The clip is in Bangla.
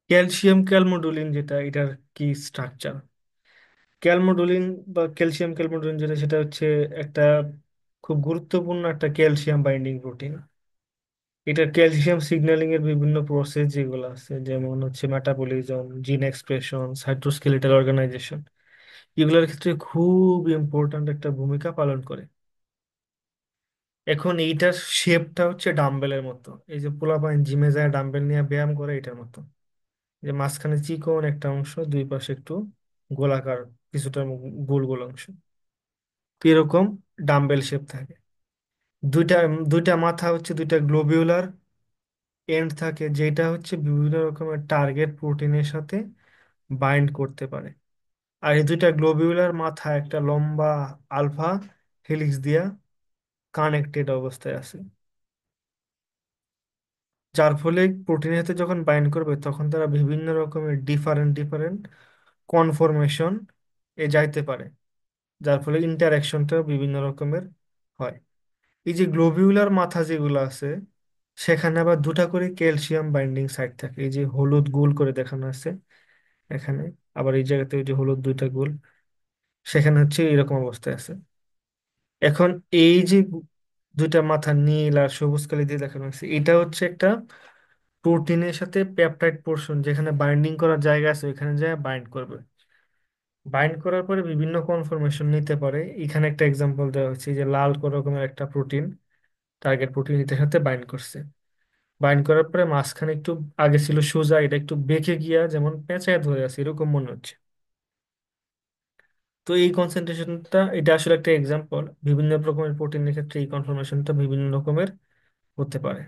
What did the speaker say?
ক্যালসিয়াম ক্যালমোডুলিন যেটা, এটার কি স্ট্রাকচার? ক্যালমোডুলিন বা ক্যালসিয়াম ক্যালমোডুলিন যেটা, সেটা হচ্ছে একটা খুব গুরুত্বপূর্ণ একটা ক্যালসিয়াম বাইন্ডিং প্রোটিন। এটা ক্যালসিয়াম সিগন্যালিং এর বিভিন্ন প্রসেস যেগুলো আছে, যেমন হচ্ছে মেটাবলিজম, জিন এক্সপ্রেশন, সাইটোস্কেলিটাল অর্গানাইজেশন, এগুলোর ক্ষেত্রে খুব ইম্পর্ট্যান্ট একটা ভূমিকা পালন করে। এখন এইটার শেপটা হচ্ছে ডাম্বেলের মতো। এই যে পোলাপাইন জিমে যায় ডাম্বেল নিয়ে ব্যায়াম করে, এটার মতো। যে মাঝখানে চিকন একটা অংশ, দুই পাশে একটু গোলাকার, কিছুটা গোল গোল অংশ, তো এরকম ডাম্বেল শেপ থাকে। দুইটা দুইটা মাথা হচ্ছে দুইটা গ্লোবিউলার এন্ড থাকে, যেটা হচ্ছে বিভিন্ন রকমের টার্গেট প্রোটিনের সাথে বাইন্ড করতে পারে। আর এই দুইটা গ্লোবিউলার মাথা একটা লম্বা আলফা হেলিক্স দিয়া কানেক্টেড অবস্থায় আছে, যার ফলে প্রোটিনের সাথে যখন বাইন্ড করবে তখন তারা বিভিন্ন রকমের ডিফারেন্ট ডিফারেন্ট কনফরমেশন এ যাইতে পারে, যার ফলে ইন্টারাকশনটাও বিভিন্ন রকমের হয়। এই যে গ্লোবিউলার মাথা যেগুলো আছে, সেখানে আবার দুটা করে ক্যালসিয়াম বাইন্ডিং সাইট থাকে, এই যে হলুদ গোল করে দেখানো আছে এখানে, আবার এই জায়গাতে ওই যে হলুদ দুইটা গোল, সেখানে হচ্ছে এরকম অবস্থায় আছে। এখন এই যে দুইটা মাথা নীল আর সবুজ কালি দিয়ে দেখানো হয়েছে, এটা হচ্ছে একটা প্রোটিনের সাথে পেপটাইড পোর্শন, যেখানে বাইন্ডিং করার জায়গা আছে ওইখানে যায় বাইন্ড করবে। বাইন্ড করার পরে বিভিন্ন কনফরমেশন নিতে পারে। এখানে একটা এক্সাম্পল দেওয়া হচ্ছে, এই যে লাল রকমের একটা প্রোটিন, টার্গেট প্রোটিন এটার সাথে বাইন্ড করছে। বাইন্ড করার পরে মাঝখানে একটু, আগে ছিল সোজা, এটা একটু বেঁকে গিয়া যেমন পেঁচায় ধরে আছে এরকম মনে হচ্ছে। তো এই কনসেন্ট্রেশনটা, এটা আসলে একটা এক্সাম্পল। বিভিন্ন রকমের প্রোটিনের ক্ষেত্রে এই কনফরমেশনটা বিভিন্ন রকমের হতে পারে।